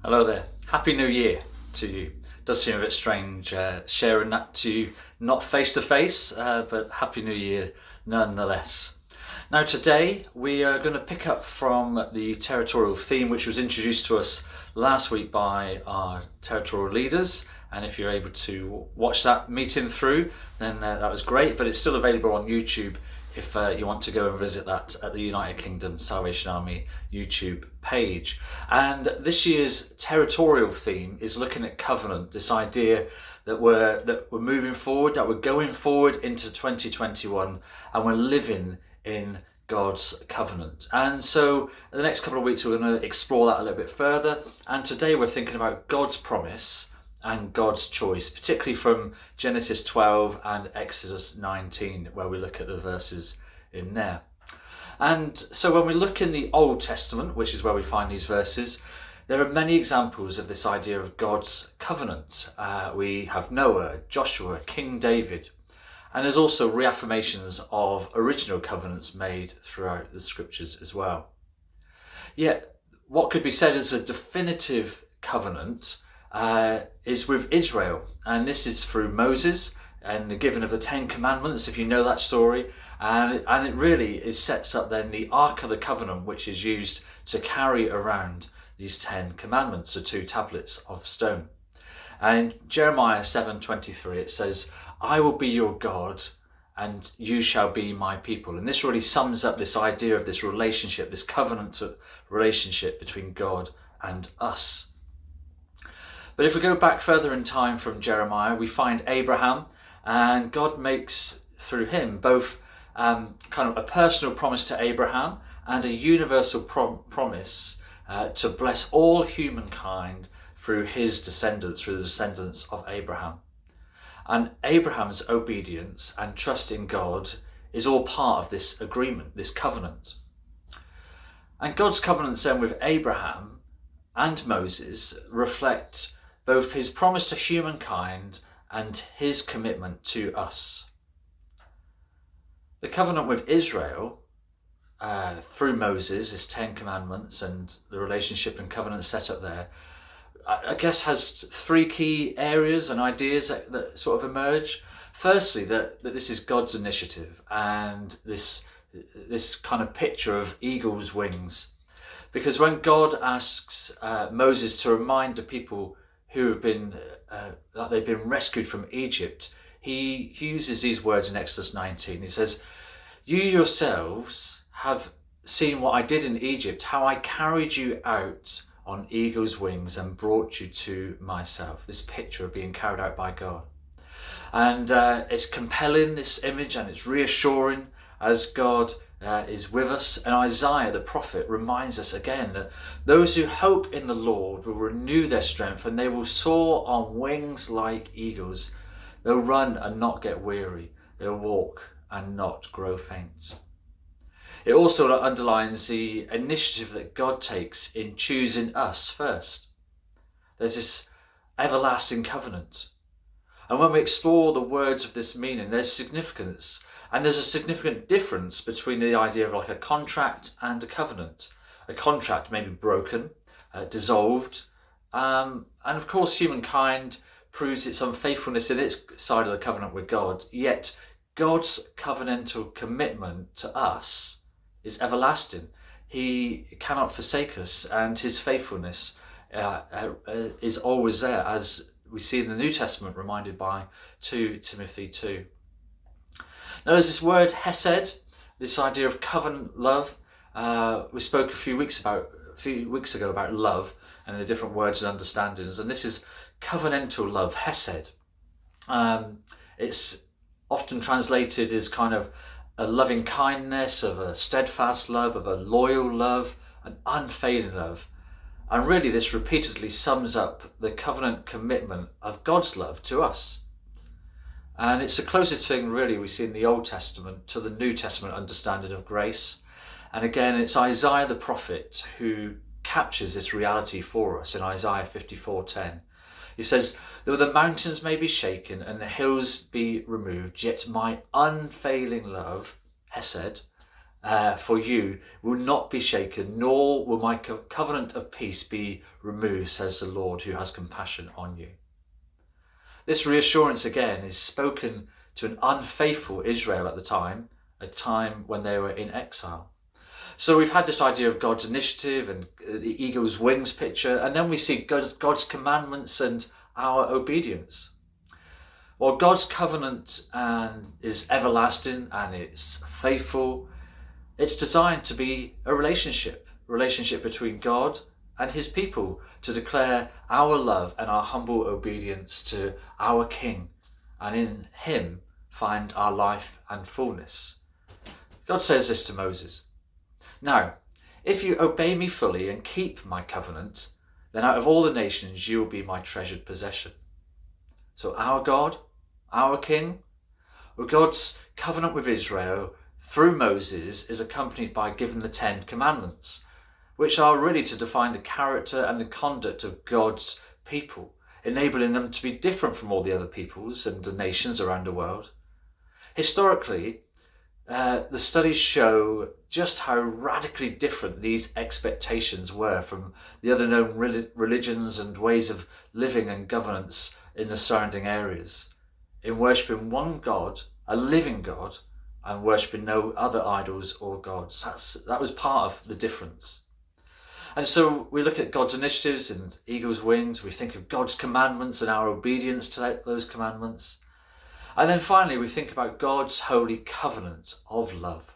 Hello there. Happy New Year to you. Does seem a bit strange sharing that to you, not face to face, but Happy New Year nonetheless. Now, today we are going to pick up from the territorial theme, which was introduced to us last week by our territorial leaders. And if you're able to watch that meeting through, then that was great. But it's still available on YouTube if you want to go and visit that at the United Kingdom Salvation Army YouTube page. And this year's territorial theme is looking at covenant, this idea that we're moving forward, that we're going forward into 2021 and we're living in God's covenant. And so the next couple of weeks we're going to explore that a little bit further, and today we're thinking about God's promise and God's choice, particularly from Genesis 12 and Exodus 19, where we look at the verses in there. And so when we look in the Old Testament, which is where we find these verses, there are many examples of this idea of God's covenant. We have Noah, Joshua, King David, and there's also reaffirmations of original covenants made throughout the scriptures as well. Yet what could be said as a definitive covenant is with Israel, and this is through Moses and the giving of the Ten Commandments, if you know that story, and it really sets up then the Ark of the Covenant, which is used to carry around these 10 commandments, the 2 tablets of stone. And in Jeremiah 7:23 it says, "I will be your God and you shall be my people." And this really sums up this idea of this relationship, this covenant relationship between God and us. But if we go back further in time from Jeremiah, we find Abraham, and God makes through him both kind of a personal promise to Abraham and a universal promise to bless all humankind through his descendants, through the descendants of Abraham. And Abraham's obedience and trust in God is all part of this agreement, this covenant. And God's covenants then with Abraham and Moses reflect both his promise to humankind and his commitment to us. The covenant with Israel, through Moses, his 10 commandments and the relationship and covenant set up there, I guess has 3 key areas and ideas that sort of emerge. Firstly, that this is God's initiative, and this kind of picture of eagle's wings. Because when God asks Moses to remind the people who have been that they've been rescued from Egypt, he uses these words in Exodus 19. He says, "You yourselves have seen what I did in Egypt, how I carried you out on eagle's wings and brought you to myself." This picture of being carried out by God. And it's compelling, this image, and it's reassuring as God is with us. And Isaiah the prophet reminds us again that those who hope in the Lord will renew their strength, and they will soar on wings like eagles. They'll run and not get weary. They'll walk and not grow faint. It also underlines the initiative that God takes in choosing us first. There's this everlasting covenant. And when we explore the words of this meaning, there's significance. And there's a significant difference between the idea of like a contract and a covenant. A contract may be broken, dissolved, and of course humankind proves its unfaithfulness in its side of the covenant with God. Yet God's covenantal commitment to us is everlasting. He cannot forsake us, and his faithfulness is always there, as we see in the New Testament, reminded by 2 Timothy 2. Now there's this word hesed, this idea of covenant love. We spoke a few weeks ago about love and the different words and understandings, and this is covenantal love, hesed. It's often translated as kind of a loving kindness, of a steadfast love, of a loyal love, an unfailing love. And really this repeatedly sums up the covenant commitment of God's love to us. And it's the closest thing really we see in the Old Testament to the New Testament understanding of grace. And again, it's Isaiah the prophet who captures this reality for us in Isaiah 54:10. He says, "Though the mountains may be shaken and the hills be removed, yet my unfailing love," hesed, for you will not be shaken, nor will my covenant of peace be removed, says the Lord, who has compassion on you. This reassurance again is spoken to an unfaithful Israel at the time, a time when they were in exile. So we've had this idea of God's initiative and the eagle's wings picture, and then we see God's commandments and our obedience. Well, God's covenant is everlasting and it's faithful. It's designed to be a relationship between God and his people, to declare our love and our humble obedience to our King, and in him find our life and fullness. God says this to Moses: "Now, if you obey me fully and keep my covenant, then out of all the nations you will be my treasured possession." So our God, our King, well, God's covenant with Israel through Moses is accompanied by giving the 10 Commandments, which are really to define the character and the conduct of God's people, enabling them to be different from all the other peoples and the nations around the world. Historically, the studies show just how radically different these expectations were from the other known religions and ways of living and governance in the surrounding areas, in worshipping one God, a living God, and worshipping no other idols or gods. That was part of the difference. And so we look at God's initiatives and eagle's wings, we think of God's commandments and our obedience to those commandments. And then finally we think about God's holy covenant of love.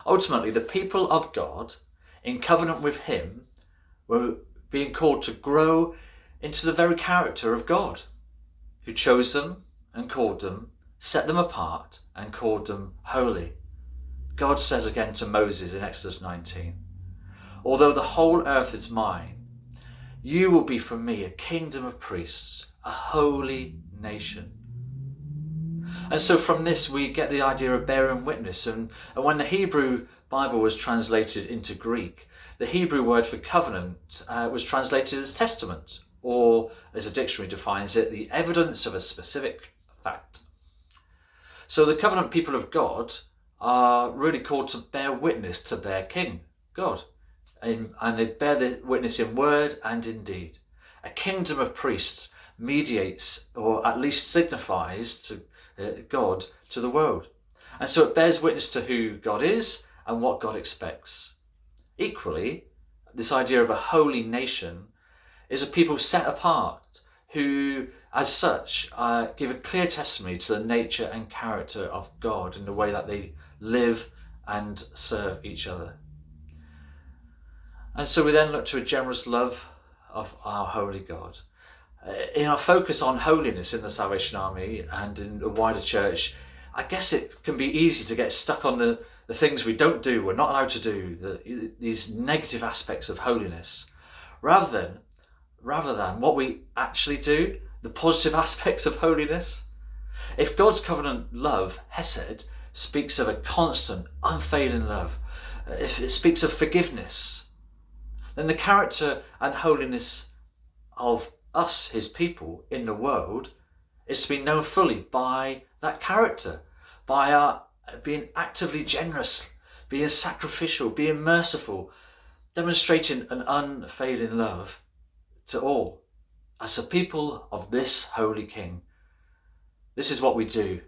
Ultimately, the people of God, in covenant with him, were being called to grow into the very character of God, who chose them and called them, set them apart and called them holy. God says again to Moses in Exodus 19, "Although the whole earth is mine, you will be for me a kingdom of priests, a holy nation." And so from this we get the idea of bearing witness. And when the Hebrew Bible was translated into Greek, the Hebrew word for covenant was translated as testament, or as a dictionary defines it, the evidence of a specific fact. So the covenant people of God are really called to bear witness to their King, God. And they bear the witness in word and in deed. A kingdom of priests mediates, or at least signifies, to God to the world. And so it bears witness to who God is and what God expects. Equally, this idea of a holy nation is a people set apart who, as such, give a clear testimony to the nature and character of God in the way that they live and serve each other. And so we then look to a generous love of our holy God. In our focus on holiness in the Salvation Army and in the wider church, I guess it can be easy to get stuck on the things we don't do, we're not allowed to do, these negative aspects of holiness, rather than what we actually do, the positive aspects of holiness. If God's covenant love, Hesed, speaks of a constant, unfailing love, if it speaks of forgiveness, then the character and holiness of us, his people, in the world, is to be known fully by that character, by our being actively generous, being sacrificial, being merciful, demonstrating an unfailing love to all. As a people of this holy King, this is what we do.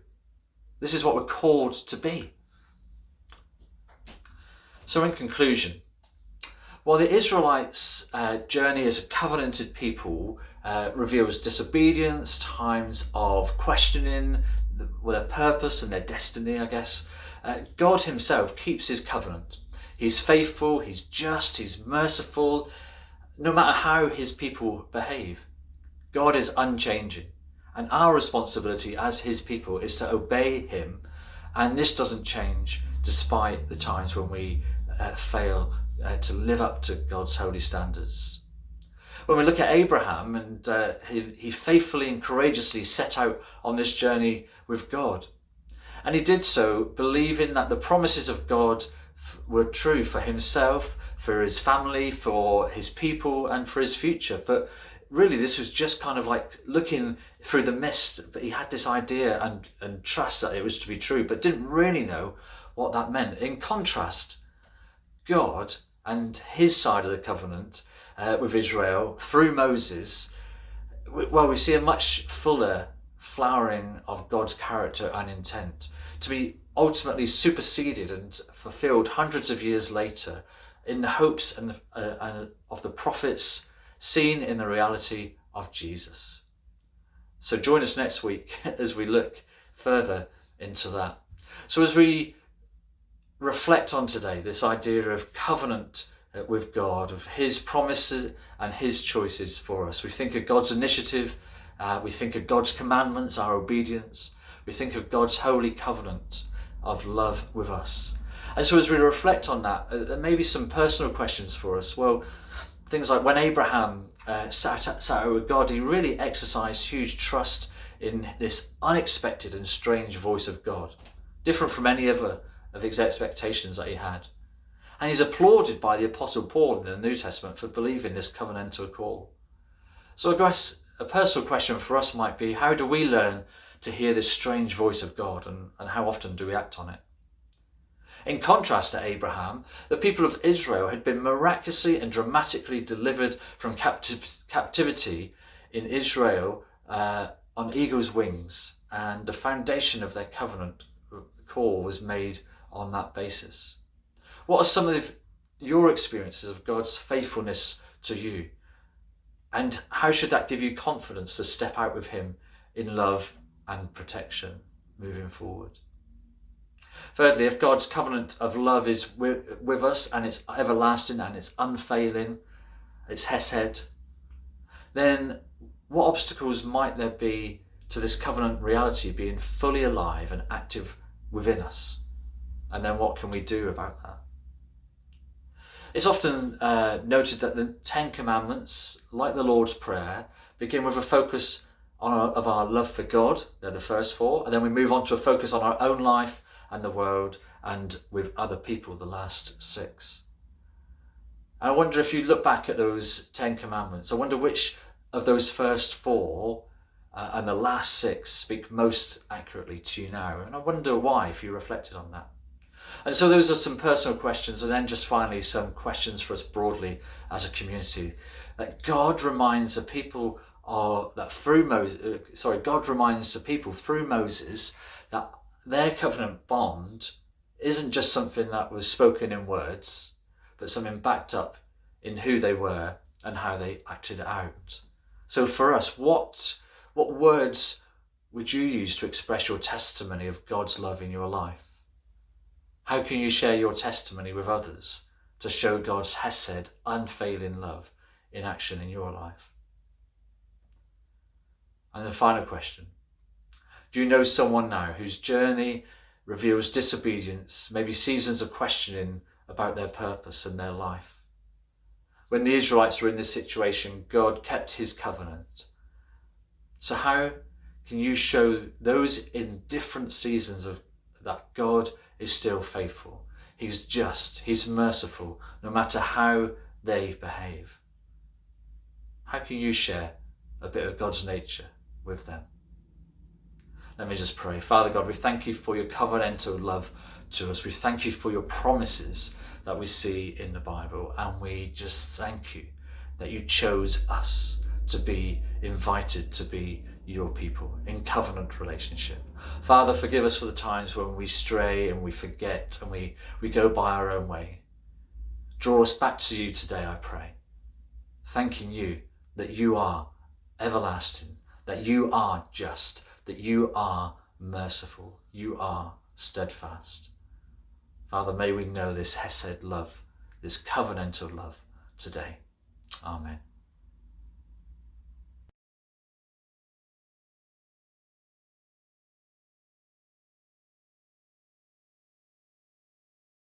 This is what we're called to be. So in conclusion, while the Israelites' journey as a covenanted people reveals disobedience, times of questioning their purpose and their destiny, I guess, God himself keeps his covenant. He's faithful, he's just, he's merciful, no matter how his people behave. God is unchanging, and our responsibility as his people is to obey him, and this doesn't change despite the times when we fail to live up to God's holy standards. When we look at Abraham, and he faithfully and courageously set out on this journey with God, and he did so believing that the promises of God were true for himself, for his family, for his people, and for his future. But really this was just kind of like looking through the mist, but he had this idea and trust that it was to be true, but didn't really know what that meant. In contrast, God and his side of the covenant with Israel through Moses, well, we see a much fuller flowering of God's character and intent to be ultimately superseded and fulfilled hundreds of years later in the hopes and of the prophets seen in the reality of Jesus. So join us next week as we look further into that. So as we reflect on today this idea of covenant with God, of his promises and his choices for us, we think of God's initiative, we think of God's commandments, our obedience, we think of God's holy covenant of love with us. And so as we reflect on that, there may be some personal questions for us. Well, things like when Abraham sat out with God, he really exercised huge trust in this unexpected and strange voice of God, different from any other of his expectations that he had. And he's applauded by the Apostle Paul in the New Testament for believing this covenantal call. So I guess a personal question for us might be, how do we learn to hear this strange voice of God, and how often do we act on it? In contrast to Abraham, the people of Israel had been miraculously and dramatically delivered from captivity in Israel on eagle's wings, and the foundation of their covenant call was made on that basis. What are some of your experiences of God's faithfulness to you? And how should that give you confidence to step out with him in love and protection moving forward? Thirdly, if God's covenant of love is with us and it's everlasting and it's unfailing, it's hesed, then what obstacles might there be to this covenant reality being fully alive and active within us? And then what can we do about that? It's often noted that the Ten Commandments, like the Lord's Prayer, begin with a focus of our love for God. They're the first four. And then we move on to a focus on our own life and the world and with other people, the last six. And I wonder, if you look back at those Ten Commandments, I wonder which of those first four and the last six speak most accurately to you now. And I wonder why, if you reflected on that. And so those are some personal questions, and then just finally some questions for us broadly as a community. That God reminds the people through Moses that their covenant bond isn't just something that was spoken in words, but something backed up in who they were and how they acted out. So for us, what words would you use to express your testimony of God's love in your life? How can you share your testimony with others to show God's hesed, unfailing love in action in your life? And the final question, do you know someone now whose journey reveals disobedience, maybe seasons of questioning about their purpose and their life? When the Israelites were in this situation, God kept his covenant. So how can you show those in different seasons of that God is still faithful? He's just, he's merciful, no matter how they behave. How can you share a bit of God's nature with them? Let me just pray. Father God, we thank you for your covenantal love to us. We thank you for your promises that we see in the Bible, and we just thank you that you chose us to be invited to be your people in covenant relationship. Father, forgive us for the times when we stray and we forget and we go by our own way. Draw us back to you today, I pray, thanking you that you are everlasting, that you are just, that you are merciful, you are steadfast. Father, may we know this hesed love, this covenantal love today. Amen.